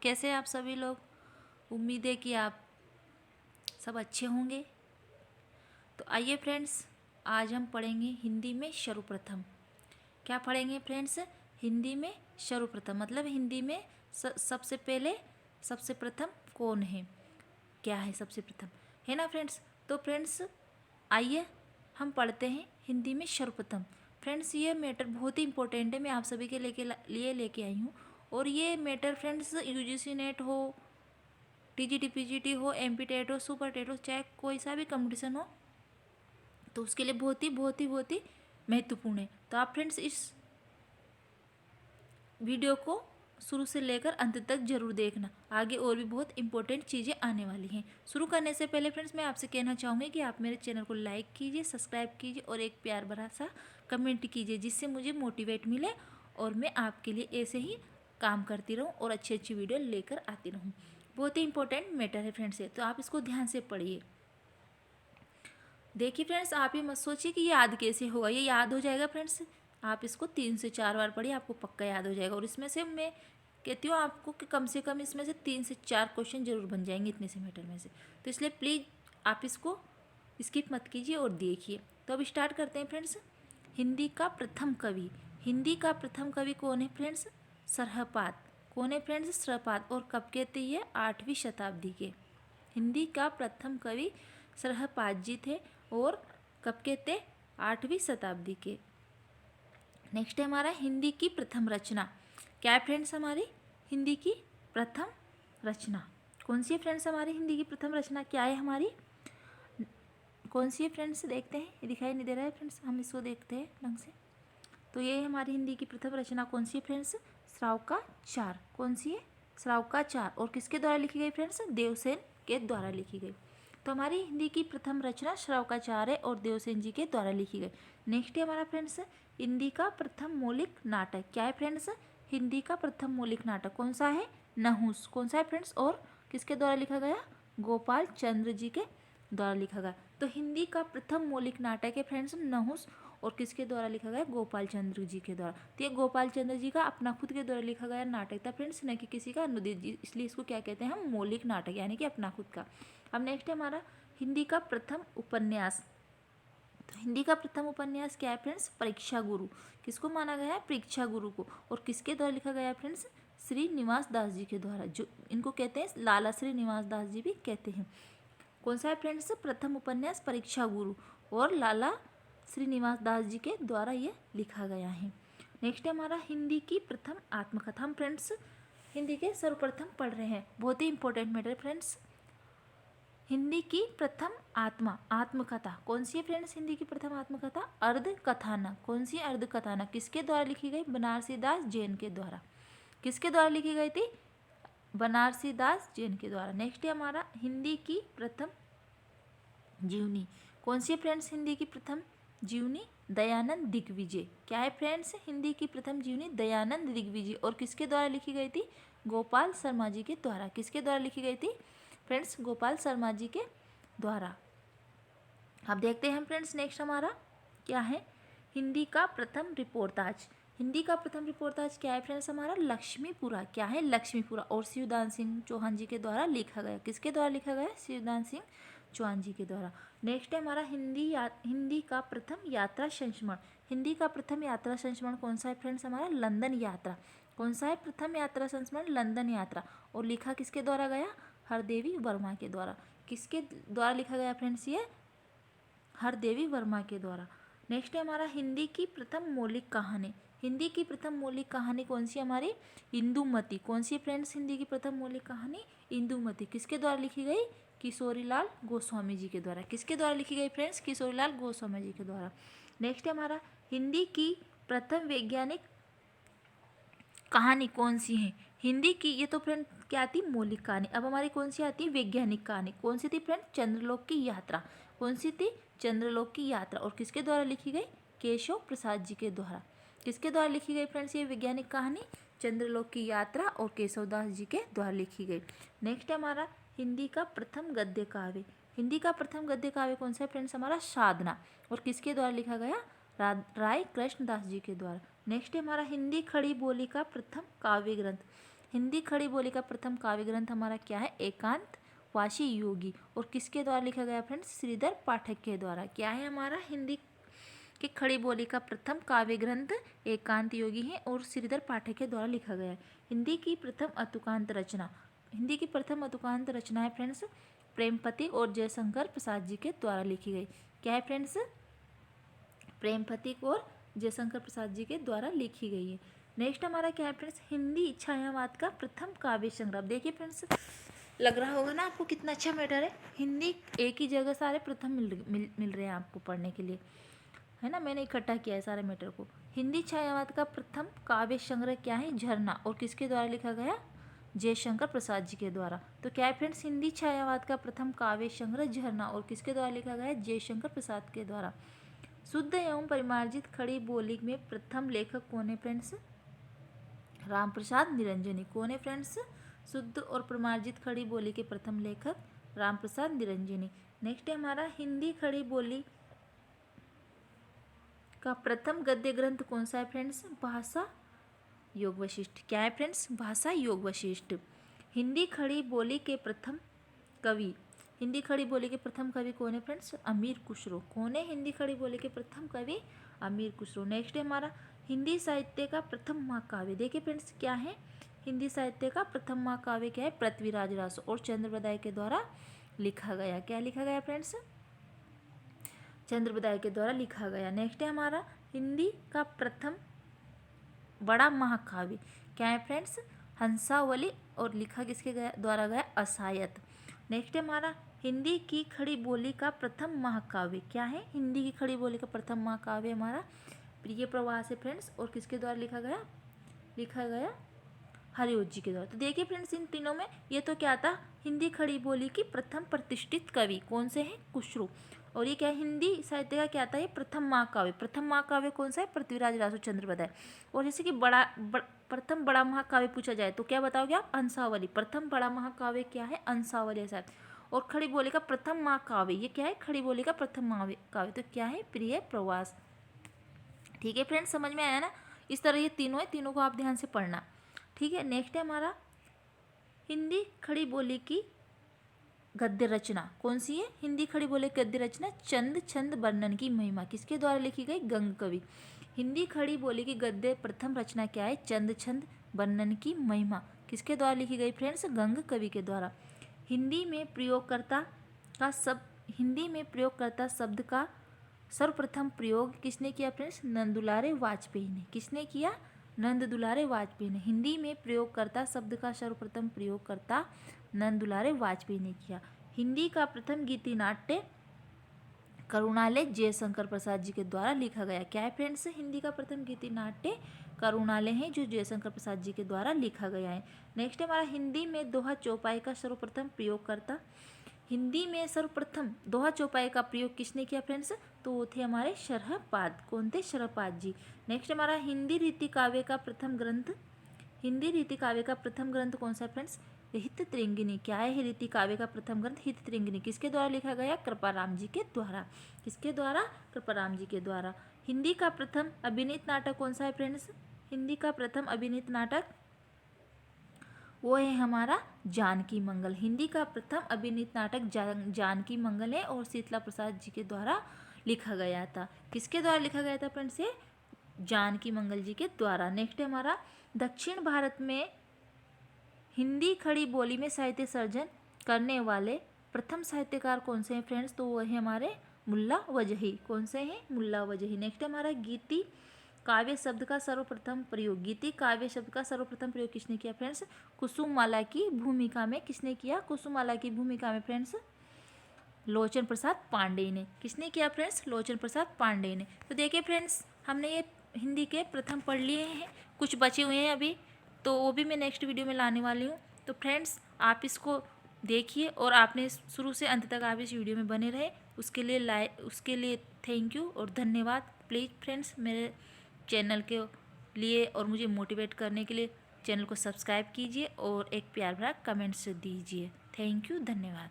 कैसे हैं आप सभी लोग। उम्मीद है कि आप सब अच्छे होंगे। तो आइए फ्रेंड्स, आज हम पढ़ेंगे हिंदी में सर्वप्रथम। क्या पढ़ेंगे फ्रेंड्स? हिंदी में सर्वप्रथम मतलब हिंदी में सबसे पहले, सबसे प्रथम कौन है, क्या है सबसे प्रथम, है ना फ्रेंड्स। तो फ्रेंड्स आइए हम पढ़ते हैं हिंदी में सर्वप्रथम। फ्रेंड्स ये मैटर बहुत ही इंपॉर्टेंट है, मैं आप सभी के लिए लेके आई हूँ। और ये मैटर फ्रेंड्स यूजीसी नेट हो, टीजीटी पीजीटी हो, एमपी टेट हो, सुपर टेट हो, चाहे कोई सा भी कंपटीशन हो, तो उसके लिए बहुत ही महत्वपूर्ण है। तो आप फ्रेंड्स इस वीडियो को शुरू से लेकर अंत तक जरूर देखना, आगे और भी बहुत इंपॉर्टेंट चीज़ें आने वाली हैं। शुरू करने से पहले फ्रेंड्स मैं आपसे कहना चाहूँगी कि आप मेरे चैनल को लाइक कीजिए, सब्सक्राइब कीजिए और एक प्यार भरा सा कमेंट कीजिए, जिससे मुझे मोटिवेट मिले और मैं आपके लिए ऐसे ही काम करती रहूँ और अच्छी अच्छी वीडियो लेकर आती रहूँ। बहुत ही इंपॉर्टेंट मैटर है फ्रेंड्स, तो आप इसको ध्यान से पढ़िए। देखिए फ्रेंड्स, आप ये मत सोचिए कि याद कैसे होगा, ये याद हो जाएगा फ्रेंड्स। आप इसको 3 से 4 बार पढ़िए, आपको पक्का याद हो जाएगा। और इसमें से मैं कहती हूँ आपको कि कम से कम इसमें से 3 से 4 क्वेश्चन जरूर बन जाएंगे इतने से मैटर में से। तो इसलिए प्लीज़ आप इसको स्किप मत कीजिए और देखिए। तो अब स्टार्ट करते हैं फ्रेंड्स। हिंदी का प्रथम कवि, हिंदी का प्रथम कवि कौन है फ्रेंड्स? सरहपाद। कौन है फ्रेंड्स? सरहपाद। और कब कहते हैं? 8वीं शताब्दी के। हिंदी का प्रथम कवि सरहपाद जी थे। और कब के थे? 8वीं शताब्दी के। नेक्स्ट है हमारा हिंदी की प्रथम रचना। क्या है फ्रेंड्स हमारी हिंदी की प्रथम रचना? कौन सी है फ्रेंड्स हमारी हिंदी की प्रथम रचना? क्या है हमारी, कौन सी है फ्रेंड्स? देखते हैं, ये दिखाई नहीं दे रहा है फ्रेंड्स, हम इसको देखते हैं ढंग से। तो ये है हमारी हिंदी की प्रथम रचना, कौन सी है फ्रेंड्स? श्रावकाचार। कौन सी है? श्रावकाचार। और किसके द्वारा लिखी गई फ्रेंड्स? देवसेन के द्वारा लिखी गई। तो हमारी हिंदी की प्रथम रचना श्रावकाचार्य और देवसेन जी के द्वारा लिखी गई। नेक्स्ट है हमारा फ्रेंड्स हिंदी का प्रथम मौलिक नाटक। क्या है फ्रेंड्स? हिंदी का प्रथम मौलिक नाटक कौन सा है? नहुस। कौन सा है फ्रेंड्स? और किसके द्वारा लिखा गया? गोपाल चंद्र जी के द्वारा लिखा गया। तो हिंदी का प्रथम मौलिक नाटक है फ्रेंड्स नहुस, और किसके द्वारा लिखा गया? गोपाल चंद्र जी के द्वारा। तो ये गोपाल चंद्र जी का अपना खुद के द्वारा लिखा गया नाटक था फ्रेंड्स, न कि किसी का अनुदित जी, इसलिए इसको क्या कहते हैं हम? मौलिक नाटक, यानी कि अपना खुद का। अब नेक्स्ट है हमारा हिंदी का प्रथम उपन्यास। तो हिंदी का प्रथम उपन्यास क्या है फ्रेंड्स? परीक्षा गुरु। किसको माना गया है? परीक्षा गुरु को। और किसके द्वारा लिखा गया है फ्रेंड्स? श्री निवास दास जी के द्वारा, जो इनको कहते हैं लाला श्री निवास दास जी भी कहते हैं। कौन सा है फ्रेंड्स? प्रथम उपन्यास परीक्षा गुरु, और लाला श्रीनिवास दास जी के द्वारा ये लिखा गया है। नेक्स्ट है हमारा हिंदी की प्रथम आत्मकथा। हम फ्रेंड्स हिंदी के सर्वप्रथम पढ़ रहे हैं, बहुत ही इंपॉर्टेंट मैटर फ्रेंड्स। हिंदी की प्रथम आत्मकथा कौन सी है फ्रेंड्स? हिंदी की प्रथम आत्मकथा अर्ध कथानक। कौन सी? अर्ध कथानक। किसके द्वारा लिखी गई? बनारसी दास जैन के द्वारा। किसके द्वारा लिखी गई थी? बनारसी दास जैन के द्वारा। नेक्स्ट है हमारा हिंदी की प्रथम जीवनी। कौन सी है फ्रेंड्स हिंदी की प्रथम जीवनी? दयानंद दिग्विजय। क्या है फ्रेंड्स हिंदी की प्रथम जीवनी? दयानंद दिग्विजय। और किसके द्वारा लिखी गई थी? गोपाल शर्मा जी के द्वारा। किसके द्वारा लिखी गई थी फ्रेंड्स? गोपाल शर्मा जी के द्वारा। अब देखते हैं हम फ्रेंड्स नेक्स्ट हमारा क्या है? हिंदी का प्रथम रिपोर्टाज। हिंदी का प्रथम रिपोर्टाज क्या है फ्रेंड्स हमारा? लक्ष्मीपुरा। क्या है? लक्ष्मीपुरा। और शिवदान सिंह चौहान जी के द्वारा लिखा गया। किसके द्वारा लिखा गया? शिवदान सिंह चौहान जी के द्वारा। नेक्स्ट है हमारा हिंदी का प्रथम यात्रा संस्मरण। हिंदी का प्रथम यात्रा संस्मरण कौन सा है फ्रेंड्स हमारा? लंदन यात्रा। कौन सा है प्रथम यात्रा संस्मरण? लंदन यात्रा। और लिखा किसके द्वारा गया? हरदेवी वर्मा के द्वारा। किसके द्वारा लिखा गया फ्रेंड्स? ये हरदेवी वर्मा के द्वारा। नेक्स्ट है हमारा हिंदी की प्रथम मौलिक कहानी। हिंदी की प्रथम मौलिक कहानी कौन सी हमारी? इंदुमती। कौन सी फ्रेंड्स हिंदी की प्रथम मौलिक कहानी? इंदुमती। किसके द्वारा लिखी गई? किशोरीलाल गोस्वामी जी के द्वारा। किसके द्वारा लिखी गई फ्रेंड्स? किशोरीलाल गोस्वामी जी के द्वारा। नेक्स्ट है हमारा हिंदी की प्रथम वैज्ञानिक कहानी कौन सी है? हिंदी की ये तो फ्रेंड क्या आती? मौलिक कहानी। अब हमारी कौन सी आती है? वैज्ञानिक कहानी। कौन सी थी फ्रेंड? चंद्रलोक की यात्रा। कौन सी थी? चंद्रलोक की यात्रा। और किसके द्वारा लिखी गई? केशव प्रसाद जी के द्वारा। किसके द्वारा लिखी गई फ्रेंड्स ये वैज्ञानिक कहानी? चंद्रलोक की यात्रा और केशवदास जी के द्वारा लिखी गई। नेक्स्ट है हमारा हिंदी का प्रथम गद्य काव्य। हिंदी का प्रथम गद्य काव्य कौन सा है फ्रेंड्स हमारा? साधना। और किसके द्वारा लिखा गया? राय कृष्णदास जी के द्वारा। नेक्स्ट है हमारा हिंदी खड़ी बोली का प्रथम काव्य ग्रंथ। हिंदी खड़ी बोली का प्रथम काव्य ग्रंथ हमारा क्या है? एकांतवासी योगी। और किसके द्वारा लिखा गया फ्रेंड्स? श्रीधर पाठक के द्वारा। क्या है हमारा? हिंदी की खड़ी बोली का प्रथम काव्य ग्रंथ एकांत योगी है और श्रीधर पाठक के द्वारा लिखा गया है। हिंदी की प्रथम अतुकांत रचना, हिंदी की प्रथम अतुकांत रचना है फ्रेंड्स प्रेमपति और जयशंकर प्रसाद जी के द्वारा लिखी गई। क्या है फ्रेंड्स? प्रेमपति और जयशंकर प्रसाद जी के द्वारा लिखी गई है। नेक्स्ट हमारा क्या है फ्रेंड्स? हिंदी छायावाद का प्रथम काव्य संग्रह। देखिए फ्रेंड्स, लग रहा होगा ना आपको कितना अच्छा मैटर है। हिंदी एक ही जगह सारे प्रथम मिल रहे हैं आपको पढ़ने के लिए, है ना। मैंने इकट्ठा किया है सारे मैटर को। हिंदी छायावाद का प्रथम काव्य संग्रह क्या है? झरना। और किसके द्वारा लिखा गया? जयशंकर प्रसाद जी के द्वारा। तो क्या है फ्रेंड्स? हिंदी छायावाद का प्रथम काव्य संग्रह झरना और किसके द्वारा लिखा गया? जयशंकर प्रसाद के द्वारा। शुद्ध एवं परिमार्जित खड़ी बोली में प्रथम लेखक कौन है फ्रेंड्स? रामप्रसाद निरंजनी। कौन है फ्रेंड्स? शुद्ध और परिमार्जित खड़ी बोली के प्रथम लेखक रामप्रसाद निरंजनी। नेक्स्ट है हमारा हिंदी खड़ी बोली का प्रथम गद्य ग्रंथ कौन सा है फ्रेंड्स? भाषा योग वशिष्ठ। क्या है फ्रेंड्स? भाषा योग वशिष्ठ। हिंदी खड़ी बोली के प्रथम कवि, हिंदी खड़ी बोली के प्रथम कवि कौन है फ्रेंड्स? अमीर खुसरो। कौन है हिंदी खड़ी बोली के प्रथम कवि? अमीर खुसरो। नेक्स्ट है हमारा हिंदी साहित्य का प्रथम महाकाव्य। देखिए फ्रेंड्स, क्या है हिंदी साहित्य का प्रथम महाकाव्य? क्या है? पृथ्वीराज रासो और चंद्रबदाय के द्वारा लिखा गया। क्या लिखा गया फ्रेंड्स? चंद्रबदाय के द्वारा लिखा गया। नेक्स्ट है हमारा हिंदी का प्रथम बड़ा महाकाव्य। क्या है फ्रेंड्स? हंसावली और लिखा किसके द्वारा गया? असायत। नेक्स्ट है हमारा हिंदी की खड़ी बोली का प्रथम महाकाव्य। क्या है? हिंदी की खड़ी बोली का प्रथम महाकाव्य हमारा प्रिय प्रवास है फ्रेंड्स। और किसके द्वारा लिखा गया? लिखा गया हरिओत जी के द्वारा। तो देखिए फ्रेंड्स, इन तीनों में ये तो क्या था? हिंदी खड़ी बोली की प्रथम प्रतिष्ठित कवि कौन से हैं? खुसरो। और ये क्या है? हिंदी साहित्य का क्या था? ये प्रथम महाकाव्य। प्रथम महाकाव्य कौन सा है? पृथ्वीराज रासो चंद्रबदाय। और जैसे कि प्रथम बड़ा महाकाव्य पूछा जाए तो क्या बताओगे आप? अंशावली। प्रथम बड़ा महाकाव्य क्या है? अंशावली है। और खड़ी बोली का प्रथम महाकाव्य ये क्या है? खड़ी बोली का प्रथम महाकाव्य तो क्या है? प्रिय प्रवास। ठीक है फ्रेंड्स, समझ में आया ना? इस तरह ये तीनों है, तीनों को आप ध्यान से पढ़ना। ठीक है। नेक्स्ट है हमारा हिंदी खड़ी बोली की गद्य रचना कौन सी है? हिंदी खड़ी बोली गद्य रचना चंद छंद वर्णन की महिमा किसके द्वारा लिखी गई? गंग कवि। हिंदी खड़ी बोली की गद्य प्रथम रचना क्या है? चंद छंद वर्णन की महिमा किसके द्वारा लिखी गई फ्रेंड्स? गंग कवि के द्वारा। हिंदी में प्रयोगकर्ता शब्द का सर्वप्रथम प्रयोग किसने किया फ्रेंड्स? नंद दुलारे वाजपेयी ने। किसने किया? नंद दुलारे वाजपेयी ने। हिंदी में प्रयोगकर्ता शब्द का सर्वप्रथम प्रयोगकर्ता नंद दुलारे वाजपेयी ने किया। हिंदी का प्रथम गीति नाट्य करुणालय जयशंकर प्रसाद जी के द्वारा लिखा गया। क्या है फ्रेंड्स? हिंदी का प्रथम गीति नाट्य करुणालय है जो जयशंकर प्रसाद जी के द्वारा लिखा गया है। नेक्स्ट हमारा हिंदी में दोहा चौपाई का सर्वप्रथम प्रयोगकर्ता। हिंदी में सर्वप्रथम दोहा चौपाई का प्रयोग किसने किया फ्रेंड्स? तो वो थे हमारे शरहपाद। कौन थे? शरहपाद जी। नेक्स्ट हमारा हिंदी रीति काव्य का प्रथम ग्रंथ, हिंदी रीति काव्य का प्रथम ग्रंथ कौन सा है फ्रेंड्स? हित त्रिंगिनी। क्या है रीति काव्य का प्रथम ग्रंथ? हित त्रिंगिनी। किसके द्वारा लिखा गया? कृपाराम जी के द्वारा। किसके द्वारा? कृपाराम जी के द्वारा। हिंदी का प्रथम अभिनीत नाटक कौन सा है फ्रेंड्स? हिंदी का प्रथम अभिनीत नाटक वो है हमारा जानकी मंगल। हिंदी का प्रथम अभिनीत नाटक जानकी मंगल है और शीतला प्रसाद जी के द्वारा लिखा गया था। किसके द्वारा लिखा गया था फ्रेंड्स? ये जानकी मंगल जी के द्वारा। नेक्स्ट है हमारा दक्षिण भारत में हिंदी खड़ी बोली में साहित्य सर्जन करने वाले प्रथम साहित्यकार कौन से हैं फ्रेंड्स? तो वो है हमारे मुल्ला वजही। कौन से हैं? मुल्ला वजही। नेक्स्ट हमारा गीति काव्य शब्द का सर्वप्रथम प्रयोग, गीति काव्य शब्द का सर्वप्रथम प्रयोग किसने किया फ्रेंड्स? कुसुममाला की भूमिका में। किसने किया? कुसुममाला की भूमिका में फ्रेंड्स लोचन प्रसाद पांडेय ने। किसने किया फ्रेंड्स? लोचन प्रसाद पांडेय ने। तो देखिए फ्रेंड्स, हमने ये हिंदी के प्रथम पढ़ लिए हैं, कुछ बचे हुए हैं अभी, तो वो भी मैं नेक्स्ट वीडियो में लाने वाली हूँ। तो फ्रेंड्स आप इसको देखिए और आपने शुरू से अंत तक आप इस वीडियो में बने रहे, उसके लिए थैंक यू और धन्यवाद। प्लीज़ फ्रेंड्स मेरे चैनल के लिए और मुझे मोटिवेट करने के लिए चैनल को सब्सक्राइब कीजिए और एक प्यार भरा कमेंट्स दीजिए। थैंक यू, धन्यवाद।